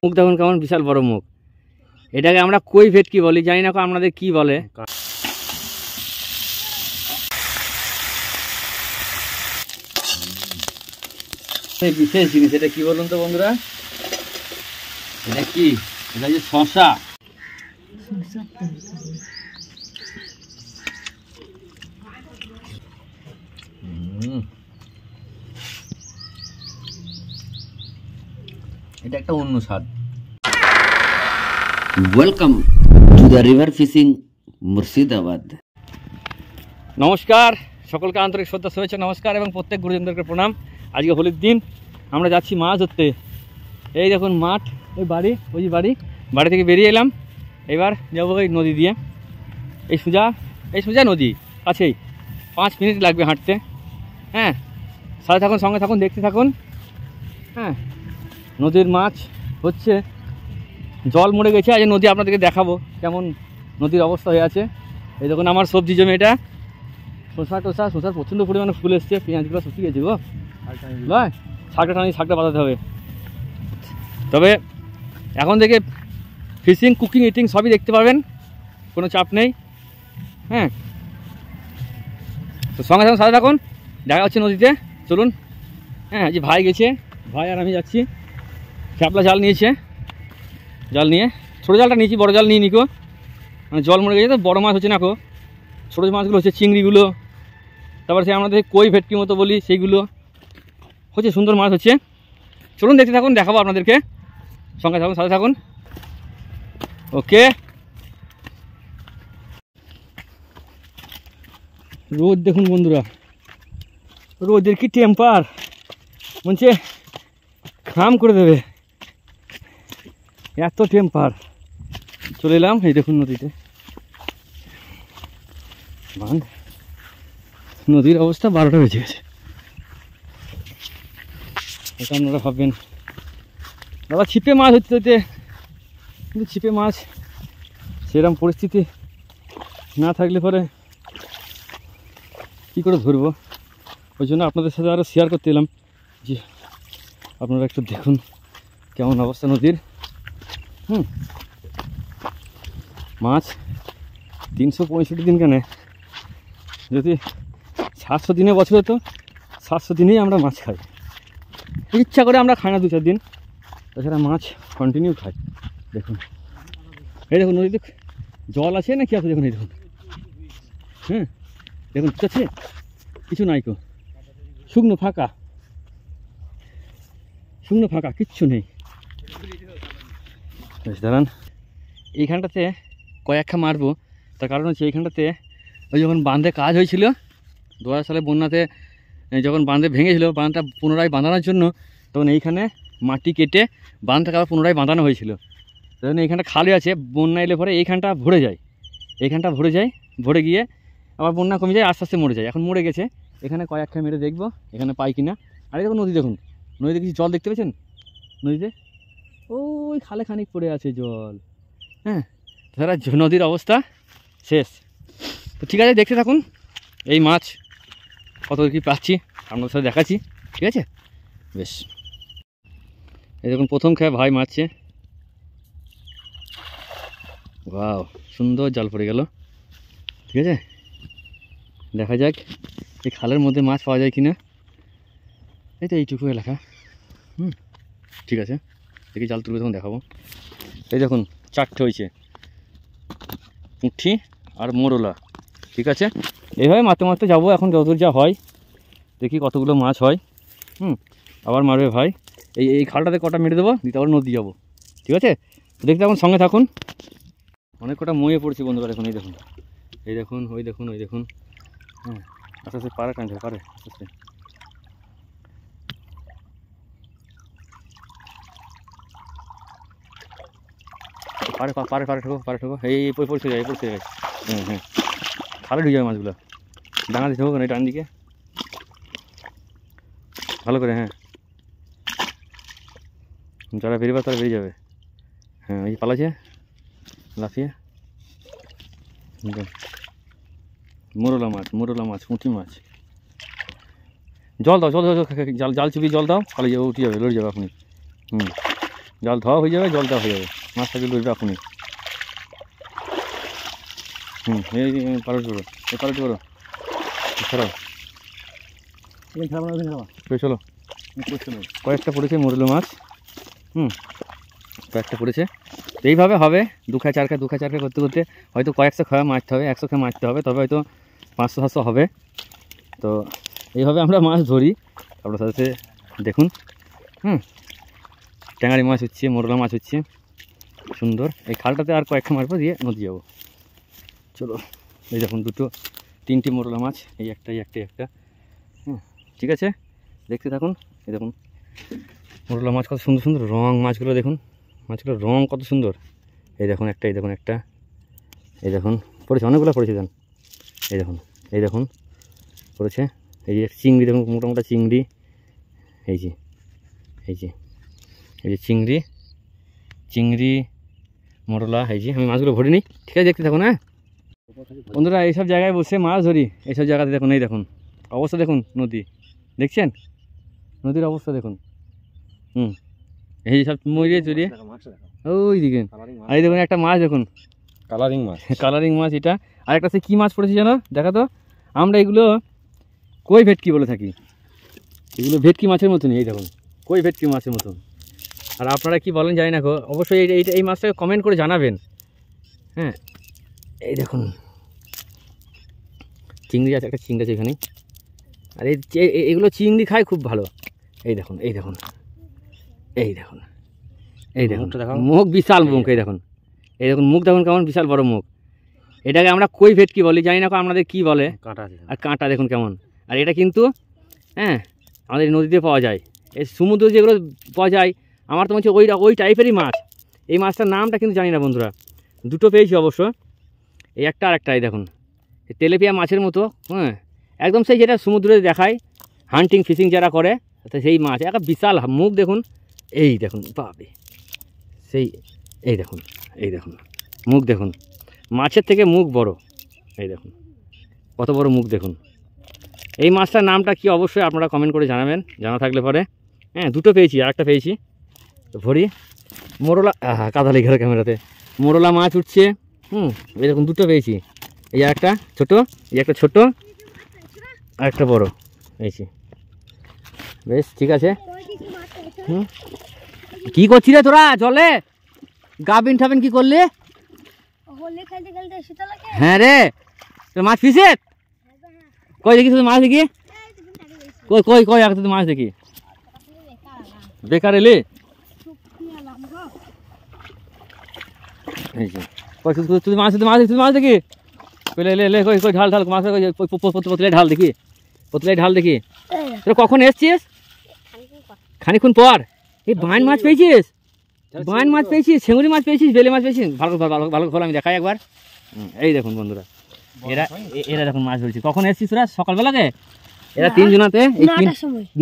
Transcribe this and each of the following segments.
মুখ দেখুন কেমন বিশাল বড় মুখ। এটাকে আমরা কই ভেটকি বলি, জানি না আপনাদের কি বলে। বিশেষ জিনিস এটা কি বলুন তো বন্ধুরা, এটা কি? এটা হচ্ছে শসা। এটা একটা অন্য স্বাদ। Welcome to the river fishing Murshidabad. নমস্কার, সকলকে আন্তরিক শ্রদ্ধা শুভেচ্ছা নমস্কার এবং প্রত্যেক গুরুজনদেরকে প্রণাম। আজকে হোলির দিন আমরা যাচ্ছি মাছ ধরতে। এই দেখুন মাঠ, ওই বাড়ি, ওই বাড়ি থেকে বেরিয়ে এলাম। এবার যাবো ওই নদী দিয়ে, এই সোজা নদী কাছেই, 5 মিনিট লাগবে হাঁটতে। হ্যাঁ, সাথে থাকুন, সঙ্গে থাকুন, দেখতে থাকুন। হ্যাঁ, নদীর মাছ হচ্ছে, জল মরে গেছে। আজ নদী আপনাদেরকে দেখাবো কেমন নদীর অবস্থা হয়ে আছে। এই দেখুন আমার সবজি জমি, এটা শসার প্রচণ্ড পরিমাণে ফুল এসছে, পেঁয়াজগুলো শুকিয়ে গেছে গো। নয়, শাকটা বাঁধাতে হবে। তবে এখন থেকে ফিশিং, কুকিং, ইটিং সবই দেখতে পারবেন, কোনো চাপ নেই। হ্যাঁ, তো সঙ্গে সাথে থাকুন, দেখা হচ্ছে নদীতে। চলুন। হ্যাঁ, যে ভাই গেছে, ভাই আর আমি যাচ্ছি। শ্যাপলা জাল নিয়েছে, জাল নিয়ে ছোটো জালটা নিয়েছি, বড় জাল নিয়ে নিকো, মানে জল মরে গেছে তো বড় মাছ হচ্ছে না কো। ছোটো মাছগুলো হচ্ছে চিংড়িগুলো, তারপর সে আমাদের কই ভেটকির মতো বলি সেইগুলো হচ্ছে, সুন্দর মাছ হচ্ছে। চলুন দেখতে থাকুন, দেখাবো আপনাদেরকে। সঙ্গে থাকুন, সাথে থাকুন। ওকে। রোদ দেখুন বন্ধুরা, রোদের কি টেম্পার, মনে খাম করে দেবে, এত টেম্পার। চলে এলাম, এই দেখুন নদীতে। নদীর অবস্থা 12টা বেজে গেছে। এটা আপনারা ভাববেন বাবা ছিপে মাছ হতে, কিন্তু ছিপে মাছ সেরকম পরিস্থিতি না থাকলে পরে কী করে ধরবো। ওই জন্য আপনাদের সাথে আরও শেয়ার করতে এলাম যে আপনারা একটু দেখুন কেমন অবস্থা নদীর। মাছ 365 দিন কেন, যদি 700 দিনে বছর হতো, 700 দিনেই আমরা মাছ খাই। ইচ্ছা করে আমরা খাই না 2-4 দিন, তাছাড়া মাছ কন্টিনিউ খাই। দেখুন, এই দেখুন নদীতে জল আছে না কি আছে, দেখুন এই দেখুন। হ্যাঁ দেখুন, কিছু আছে? কিছু নাই কো, শুকনো ফাঁকা, কিচ্ছু নেই। বেশ দাঁড়ান, এইখানটাতে কয়েকটা মারবো। তার কারণ হচ্ছে এইখানটাতে ওই যখন বাঁধে কাজ হয়েছিল 2000 সালে বন্যাতে, যখন বাঁধে ভেঙেছিল, বাঁধটা পুনরায় বাঁধানোর জন্য, তখন এইখানে মাটি কেটে বাঁধটাকে আবার পুনরায় বাঁধানো হয়েছিল। তখন এইখানটা খালি আছে, বন্যা এলে পরে এইখানটা ভরে যায়, ভরে গিয়ে আবার বন্যা কমে যায়, আস্তে আস্তে মরে যায়। এখন মরে গেছে। এখানে কয়েকটা মেরে দেখবো এখানে পাই কিনা। আর দেখুন নদী, দেখুন নদীতে কিছু জল দেখতে পেয়েছেন? নদীতে ওই খালে খানিক পড়ে আছে জল। হ্যাঁ, তাছাড়া নদীর অবস্থা শেষ। তো ঠিক আছে, দেখতে থাকুন। এই মাছ কত কি পাচ্ছি আপনাদের সাথে দেখাচ্ছি, ঠিক আছে? বেশ, এই দেখুন প্রথম খেয়ে ভাই মারছে। ওয়াও, সুন্দর জাল পড়ে গেল। ঠিক আছে, দেখা যাক এই খালের মধ্যে মাছ পাওয়া যায় কিনা। এই তো এইটুকু এলাকা। ঠিক আছে, দেখি জাল তুলবে তখন দেখাবো। এই দেখুন 4টে হয়েছে, পুঁঠি আর মোরলা। ঠিক আছে, এইভাবে মারতে যাবো। এখন যতদূর যা হয় দেখি কতগুলো মাছ হয়। আবার মারবে ভাই। এই খালটাতে কটা মেরে দেবো, দিতে আবার নদী যাবো। ঠিক আছে, দেখতে এখন সঙ্গে থাকুন। অনেক কটা ময়ে পড়ছে বন্ধুরা, দেখুন এই দেখুন, ওই দেখুন। হ্যাঁ, আস্তে আস্তে পারে টানছে, পারে আস্তে আস্তে। পারে ঠোকো। এই পড়ছে যায়। হ্যাঁ, খালে ঢুকে যাবে মাছগুলো। ডাঙা দিতে হোক না, ডান দিকে ভালো করে। হ্যাঁ, যারা বেরিয়ে তারা বেরিয়ে যাবে। হ্যাঁ, এই পালাচ্ছে লাফিয়ে। মোরলা মাছ, পুঁটি মাছ। জল দাও, জাল চিপি জল দাও, পালিয়ে যাবে, উঠে যাবে, লড়ে যাবে আপনি। জল ধোয়া হয়ে যাবে, জল দেওয়া হয়ে যাবে, মাছটা কিন্তু উঠবে এখনই। এই পারোটি করো, এই পারোটি করো, ছাড়াও চলো। কয়েকটা পড়েছে মোরলা মাছ, কয়েকটা পড়েছে। এইভাবে হবে 2 খায় 4 খায় 2 খায় 4 খায় করতে করতে হয়তো কয়েকশো খাওয়া মারতে হবে, 100 খায় মারতে হবে, তবে হয়তো 500-700 হবে। তো এইভাবে আমরা মাছ ধরি। আপনার সাথে দেখুন, ট্যাঙারি মাছ হচ্ছে, মোরলা মাছ হচ্ছে, সুন্দর। এই খালটাতে আর কয়েকটা মারবো, দিয়ে নদী যাবো। চলো, এই দেখুন 2-3টি মোরলা মাছ, এই একটা এই একটা একটা। ঠিক আছে, দেখতে থাকুন। এই দেখুন মোরলা মাছ কত সুন্দর সুন্দর রং, মাছগুলো দেখুন, মাছগুলোর রং কত সুন্দর। এই দেখুন একটা, এই দেখুন একটা, এই দেখুন পড়েছে, অনেকগুলো পড়েছে। দেন এই দেখুন পড়েছে। এই যে চিংড়ি দেখুন, মোটা মোটা চিংড়ি, এই যে এই যে এই যে চিংড়ি মোরলা। এই যে আমি মাছগুলো ভরিনি, ঠিক আছে, দেখতে থাকুন। হ্যাঁ বন্ধুরা, এইসব জায়গায় বসে মাছ ধরি, এইসব জায়গাতে দেখুন, এই দেখুন অবস্থা দেখুন, নদী দেখছেন, নদীর অবস্থা দেখুন। এই সব মরিয়ে চড়িয়ে ওই দিকে। আর এই দেখুন একটা মাছ দেখুন, কালারিং মাছ এটা। আর একটা সে কী মাছ পড়েছে জানো, দেখা তো। আমরা এগুলো কই ভেটকি বলে থাকি, এগুলো ভেটকি মাছের মতনই, এই দেখুন কই ভেটকি মাছের মতন। আর আপনারা কি বলেন জানি না গো, অবশ্যই এই মাছটাকে কমেন্ট করে জানাবেন। হ্যাঁ এই দেখুন চিংড়ি আছে, একটা চিংড়ি আছে এখানে। আর এগুলো চিংড়ি খায় খুব ভালো। এই দেখুন এই দেখুন এই দেখুন এই দেখুন মুখ, বিশাল মুখ। এই দেখুন মুখ দেখুন কেমন বিশাল বড় মুখ। এটাকে আমরা কই ভেটকি বলি, জানি না আপনাদের কি বলে। আর কাঁটা দেখুন কেমন। আর এটা কিন্তু আমাদের নদীতে পাওয়া যায়, এই সমুদ্রে যেগুলো পাওয়া যায়, আমার তো মনে হচ্ছে ওই টাইপেরই মাছ। এই মাছটার নামটা কিন্তু জানি না বন্ধুরা। 2টো পেয়েছি অবশ্য, এই একটা আর একটা। এই দেখুন তেলেপিয়া মাছের মতো, একদম সেই যেটা সমুদ্রে দেখায়, হান্টিং ফিশিং যারা করে, সেই মাছ। একটা বিশাল মুখ দেখুন, এই দেখুন বাবে সেই, এই দেখুন মুখ দেখুন, মাছের থেকে মুখ বড়। এই দেখুন কত বড় মুখ দেখুন। এই মাছটার নামটা কি অবশ্যই আপনারা কমেন্ট করে জানাবেন, জানা থাকলে পরে। 2টো পেয়েছি, আর একটা পেয়েছি ভরি। মোরলা, কাদা লেগে গেল ক্যামেরাতে। মোরলা মাছ উঠছে। এই দেখুন 2টো পেয়েছি, এই একটা ছোটো, এই একটা ছোটো, আর একটা বড়ো পেয়েছি। বেশ ঠিক আছে। কি করছি রে তোরা জলে, গাবিন ঠাবিন কি করলি? হ্যাঁ রে, তোর মাছ ফিসে কই দেখি, শুধু মাছ দেখি, কই কই কই আগে তুই মাছ দেখি। বেকার এলি, তুই মাছ দেখি, লে কই কই ঢাল মাছ, পতলে ঢাল দেখি, ঢাল দেখি। তোরা কখন এসছিস? খানিক্ষণ পর। এই বাইন মাছ পেয়েছিস, বাইন মাছ পেয়েছিস, সেঙ্গুরি মাছ পেয়েছিস, বেলে মাছ পেয়েছিস। ভালো ভালো ভালো আমি দেখাই একবার। এই দেখুন বন্ধুরা, এরা দেখুন মাছ ধরেছি। কখন এসছিস তোরা? সকালবেলাতে। এরা 3 জনাতে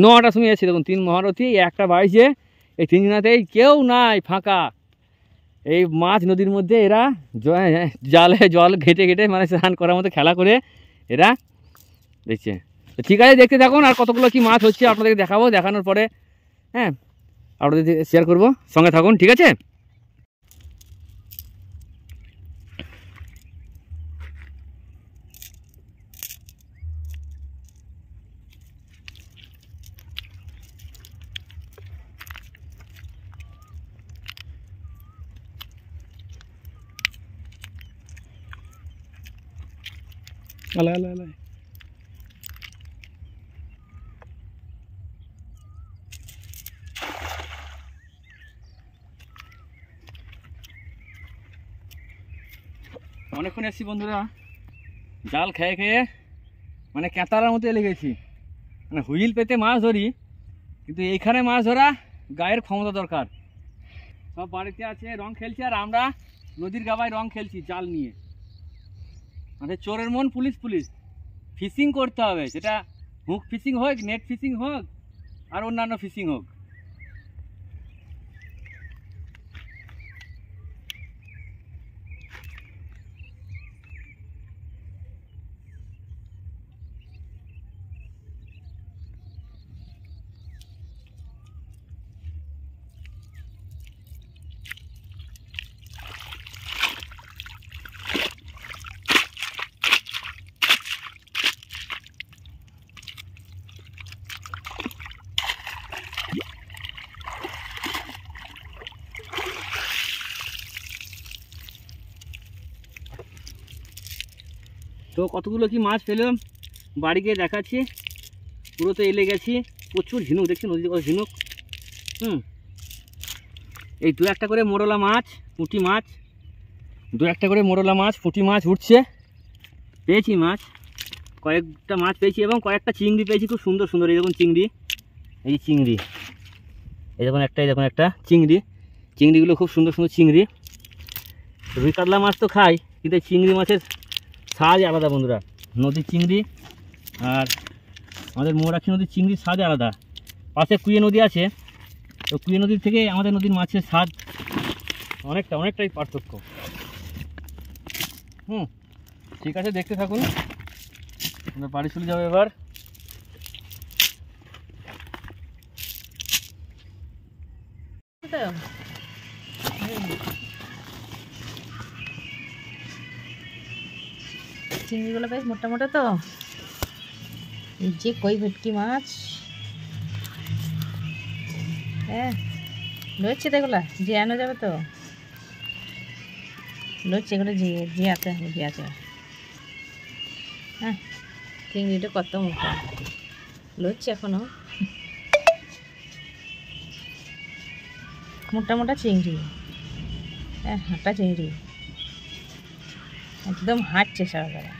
9টার সময় এসছি। দেখুন 3 মহারথী, একটা বাইছে, এই 3 জনাতেই কেউ নাই, ফাঁকা। এই মাছ নদীর মধ্যে এরা জালে জল ঘেটে ঘেটে, মানে স্নান করার মতো খেলা করে এরা দেখছে। ঠিক আছে, দেখতে থাকুন। আর কতগুলো কি মাছ হচ্ছে আপনাদেরকে দেখাবো, দেখানোর পরে আপনাদের শেয়ার করব, সঙ্গে থাকুন, ঠিক আছে। অনেকক্ষণ এসছি বন্ধুরা, জাল খেয়ে খেয়ে মানে ক্যাঁতারার মতো লেগেছি। মানে হুইল পেতে মাছ ধরি, কিন্তু এইখানে মাছ ধরা গায়ের ক্ষমতা দরকার। সব বাড়িতে আছে, রং খেলছে, আর আমরা নদীর গাবায় রং খেলছি জাল নিয়ে। মানে চোরের মন পুলিশ পুলিশ। ফিশিং করতে হবে, সেটা হুক ফিশিং হোক, নেট ফিশিং হোক, আর অন্যান্য ফিশিং হোক। তো কতগুলো কি মাছ পেলাম বাড়ি গিয়ে দেখাচ্ছি। পুরো তো এলে গেছি, প্রচুর ঝিনুক দেখছি, নদীতে কত ঝিনুক। এই দু একটা করে মোরলা মাছ, পুঁটি মাছ, দু একটা করে মোরলা মাছ, পুঁটি মাছ উঠছে। পেয়েছি মাছ, কয়েকটা মাছ পেয়েছি এবং কয়েকটা চিংড়ি পেয়েছি, খুব সুন্দর সুন্দর। এই দেখুন চিংড়ি, এই চিংড়ি, এই দেখুন একটা, এই দেখুন একটা চিংড়ি। চিংড়িগুলো খুব সুন্দর সুন্দর চিংড়ি। রুই কাতলা মাছ তো খাই, কিন্তু চিংড়ি মাছের স্বাদ আলাদা বন্ধুরা। নদীর চিংড়ি আর আমাদের মৌরাক্ষী নদীর চিংড়ির স্বাদ আলাদা। পাশে কুয়ে নদী আছে, তো কুয়ে নদীর থেকে আমাদের নদীর মাছের স্বাদ অনেকটাই পার্থক্য। ঠিক আছে, দেখতে থাকুন। আমরা বাড়ি চলে যাবো এবার। চিংড়িগুলো বেশ মোটা মোটা তো, এই যে কই ভেটকি মাছ। হ্যাঁ লড়ছে তো এগুলা, যে আনো যাবে তো, লড়ছে এগুলো, যে আছে যে আছে। হ্যাঁ চিংড়িটা কত মোটা, লড়ছে এখনো, মোটা মোটা চিংড়ি। হ্যাঁ হাঁটা চিংড়ি, একদম হাঁটছে সকালে,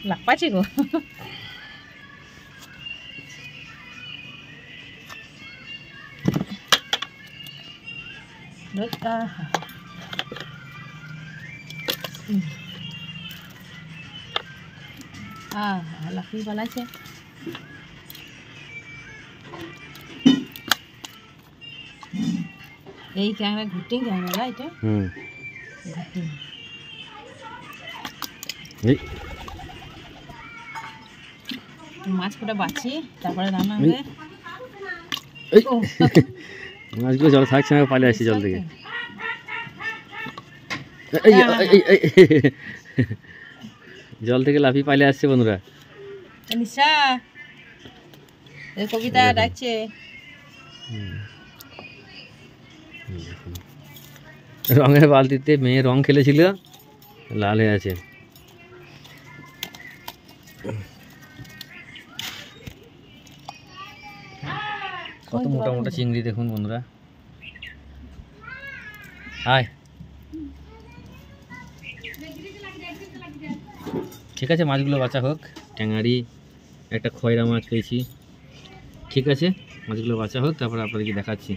লাফাচ্ছি গো। লাফিয়ে পালাচ্ছে। এই ক্যাংরা ঘুরতে ক্যাংরা এটা মাছ কটা বাছি, তারপরে রান্না হবে। মাছগুলো জল থাকছে না, পালিয়ে আসছি জল থেকে। জল থেকে লাফিয়ে পালিয়ে আসছে বন্ধুরা। নিশা কবিতা ডাকছে। রঙের বালতিতে মেয়ে রং খেলেছিল, লাল হয়ে আছে। কত মোটা মোটা চিংড়ি দেখুন বন্ধুরা। হাই, ঠিক আছে, মাছগুলো বাঁচা হোক। ট্যাঙারি, একটা খয়রা মাছ পেয়েছি। ঠিক আছে, মাছগুলো বাঁচা হোক, তারপর আপনাদেরকে দেখাচ্ছি।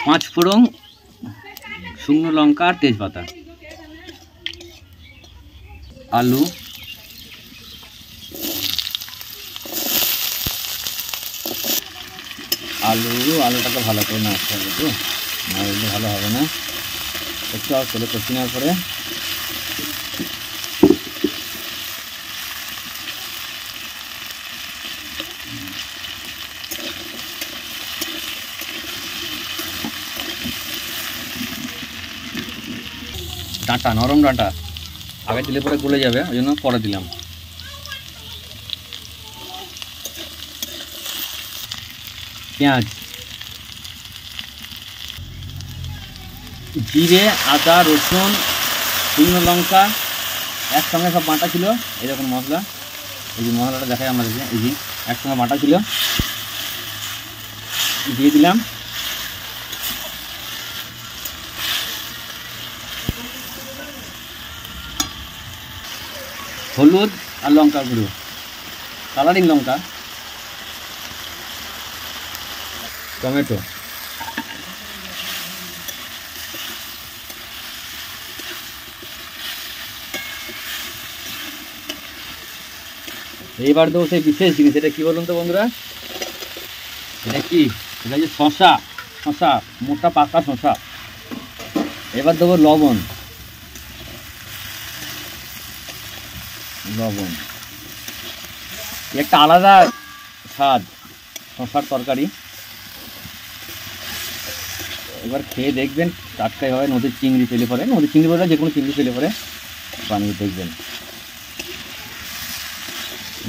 পাঁচ ফোড়ন, শুকনো লঙ্কা আর তেজপাতা, আলু, আলুটাকে ভালো করে নাড়তে হবে, তো নাড়লে ভালো হবে না। একটু আর তেলে কষি নেওয়ার পরে ডাঁটা, নরম ডাঁটা আগে দিলে পরে গলে যাবে, ওই জন্য পরে দিলাম। পেঁয়াজ, জিরে, আদা, রসুন, শুকনো লঙ্কা একসঙ্গে সব বাটা ছিল। এরকম মশলা, এই যে মশলাটা দেখাই আমাদেরকে, এই যে একসঙ্গে বাটা ছিল, দিয়ে দিলাম। হলুদ আর লঙ্কা গুঁড়ো, কালারিং লঙ্কা, টমেটো, এইবার দেবো সেই বিশেষ জিনিস। এটা কি বলুন তো বন্ধুরা, এটা কি, এটা হচ্ছে শশা, শশা মোটা পাকা শশা। এবার দেবো লবণ, লবণ, একটা আলাদা স্বাদ শশার তরকারি। এবার খেয়ে দেখবেন, টাটকাই হয়, নদীর চিংড়ি পেলে পরে, নদীর চিংড়ি বলে যে কোনো চিংড়ি পেলে পরে বানিয়ে দেখবেন।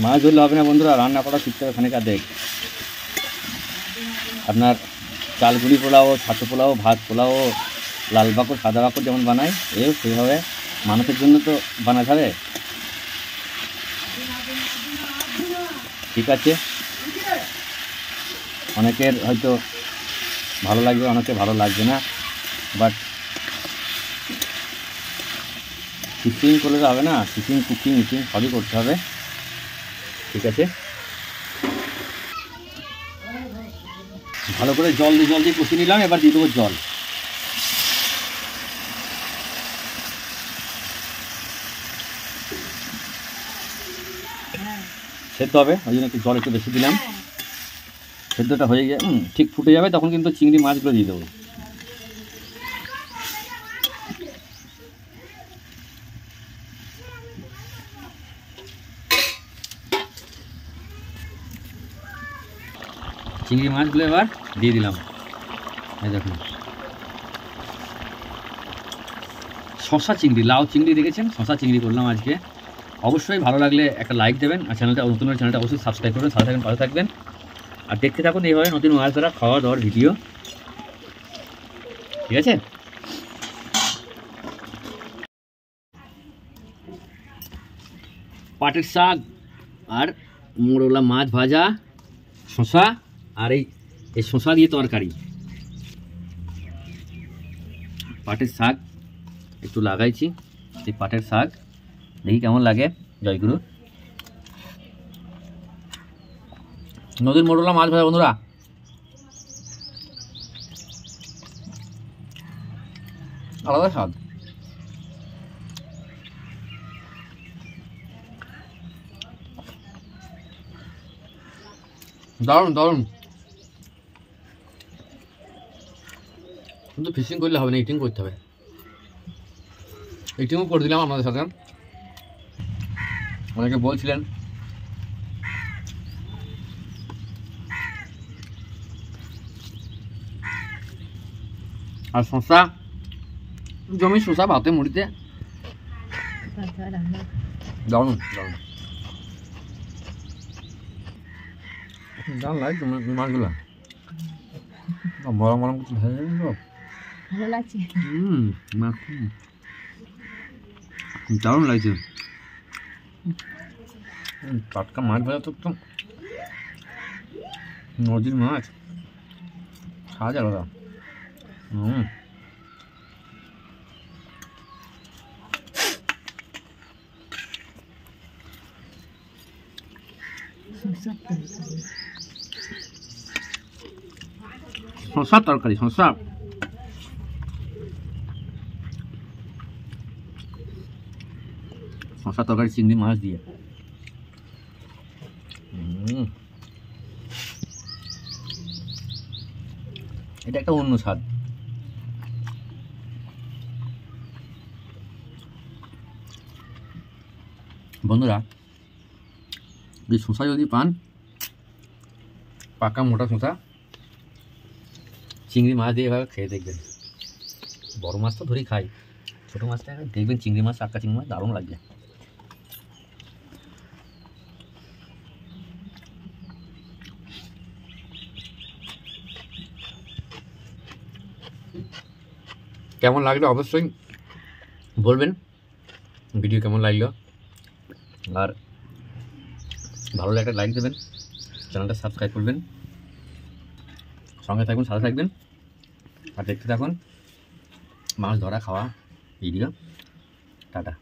মাছ ধরলে হবে না বন্ধুরা, রান্না করা শিখতে হবে খানিক দেখ। আপনার চালগুড়ি পোলাও, ছাতু পোলাও, ভাত পোলাও, লাল বাকর, সাদা বাকর যেমন বানায়, এও সেইভাবে মানুষের জন্য তো বানাতে হবে। ঠিক আছে, অনেকের হয়তো ভালো লাগবে, অনেকে ভালো লাগবে না, বাট ফিশিং করলে তো হবে না, ফিশিং, কুকিং, ইটিং সবই করতে হবে। ঠিক আছে, ভালো করে জল দিয়ে কষিয়ে নিলাম। এবার দিয়ে দেবো জল। সেদ্ধ হবে, ওই জন্য একটু জল একটু বেশি দিলাম। সেদ্ধটা হয়ে গিয়ে ঠিক ফুটে যাবে, তখন কিন্তু চিংড়ি মাছগুলো দিয়ে দেবো। চিংড়ি মাছগুলো এবার দিয়ে দিলাম। এই দেখুন, শশা চিংড়ি, লাউ চিংড়ি দেখেছেন, শশা চিংড়ি করলাম আজকে। অবশ্যই ভালো লাগলে একটা লাইক দেবেন, আর চ্যানেলটা নতুন হলে চ্যানেলটা অবশ্যই সাবস্ক্রাইব করবেন, সাথে থাকবেন, ভালো থাকবেন, আর দেখতে থাকুন এইভাবে নতুন মাছ ধরা, খাওয়া দাওয়ার ভিডিও। ঠিক আছে, পাটের শাক আর মোড়লা মাছ ভাজা, শশা, আর এই শশা দিয়ে তরকারি। পাটের শাক একটু লাগাইছি, এই পাটের শাক দেখি কেমন লাগে। জয়গুরু, নদীর মোড়লা মাছ ভাজা বন্ধুরা, আলাদা স্বাদ। দারুণ দারুণ। কিন্তু ফিশিং করলে হবে না, ইটিং করতে হবে। ইটিংও করে দিলাম আপনাদের সাথে। অনেকে বলছিলেন আর শসা, জমি শসা ভাতে মুড়িতে দারুণ দারুণ দারুণ লাগে মাছগুলো। মরম মরম কিছু ভালো লাগছে। দারুণ লাগছে। টাটকা মাছ ভাজা তো একদম নদীর মাছ, খাওয়া যায় আলাদা। শসার তরকারি, শসা, শসা তরকারি চিংড়ি মাছ দিয়ে। এটা একটা অন্য স্বাদ। বন্ধুরা, এই শসা যদি পান, পাকা মোটা শসা, চিংড়ি মাছ দিয়ে এভাবে খেয়ে দেখবেন। বড় মাছ তো ধরেই খাই, ছোটো মাছটা দেখবেন, চিংড়ি মাছ, টাটকা চিংড়ি মাছ দারুণ লাগবে। কেমন লাগলো অবশ্যই বলবেন, ভিডিও কেমন লাগলো, আর ভালো লাগলে একটা লাইক দেবেন, চ্যানেলটা সাবস্ক্রাইব করবেন, সঙ্গে থাকবেন, সাথে থাকবেন, আর দেখতে থাকুন মাছ ধরা খাওয়া ভিডিও। টাটা।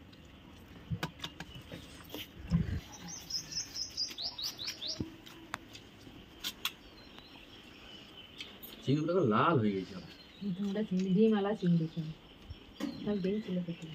চিংড়িগুলো লাল হয়ে গেছে। আমরা চিংড়ি ডিম আলা চিংড়ি খাই সব ডিম ছিল পেটে